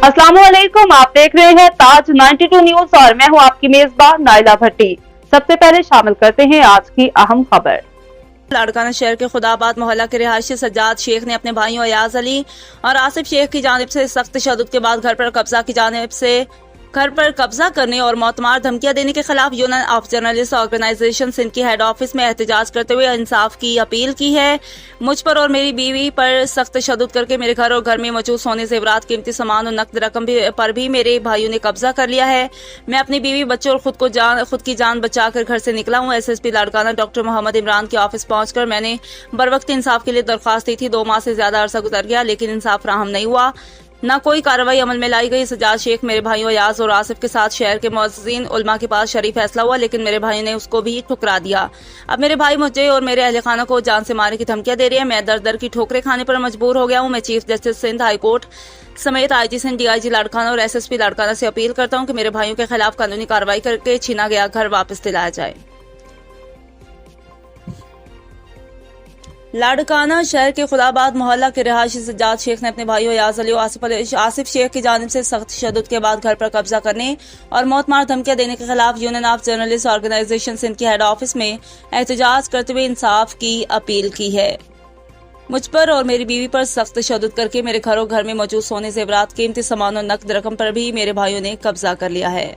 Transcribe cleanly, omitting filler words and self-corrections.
अस्सलामुअलैकुम, आप देख रहे हैं ताज 92 न्यूज और मैं हूं आपकी मेजबान नाइला भट्टी। सबसे पहले शामिल करते हैं आज की अहम खबर। लाड़काना शहर के खुदाबाद मोहल्ला के रिहायशी सज्जाद शेख ने अपने भाइयों अयाज अली और आसिफ शेख की जानिब से सख्त तशद्दुद के बाद घर पर कब्जा करने और मौतमार धमकियां देने के खिलाफ union of journalist organization Sindh की हेड ऑफिस में एहतजाज करते हुए इंसाफ की अपील की है। मुझ पर और मेरी बीवी पर सख्त तशद्दुद करके मेरे घर और घर में मौजूद सोने जेवरात कीमती सामान और नकद रकम पर भी मेरे भाइयों ने कब्जा कर लिया है। मैं अपनी बीवी बच्चों और खुद की जान बचाकर घर से निकला हूँ। SSP लाड़काना डॉक्टर मोहम्मद इमरान के ऑफिस पहुंचकर मैंने बरवक्त इंसाफ के लिए दरख्वास्त दी थी। 2 माह से ज्यादा अरसा गुजर गया लेकिन इंसाफ फराहम नहीं हुआ, न कोई कार्रवाई अमल में लाई गई। सज्जाद शेख मेरे भाइयों अयाज और आसिफ के साथ शहर के मुअज्जिन उलमा के पास शरीफ फैसला हुआ लेकिन मेरे भाई ने उसको भी ठुकरा दिया। अब मेरे भाई मुझे और मेरे अहले खाना को जान से मारने की धमकियां दे रही है। मैं दर दर की ठोकरें खाने पर मजबूर हो गया हूं। मैं chief justice Sindh high court समेत IG सिंध, DIG लाड़काना और SSP लाड़काना से अपील करता हूं कि मेरे भाइयों के खिलाफ कानूनी कार्रवाई करके छीना गया घर वापस दिलाया जाए। लाड़काना शहर के खुदाबाद मोहल्ला के रिहायशी सज्जाद शेख ने अपने भाइयों अयाज अली और आसिफ शेख की जानिब से सख्त तशद्दुद के बाद घर पर कब्जा करने और मौतमार धमकियां देने के खिलाफ union of journalist organization Sindh की हेड ऑफिस में एहतजाज करते हुए इंसाफ की अपील की है। मुझ पर और मेरी बीवी पर सख्त तशद्दुद करके मेरे घर और घर में मौजूद सोने जेवरात कीमती सामान और नकद रकम पर भी मेरे भाइयों ने कब्जा कर लिया है।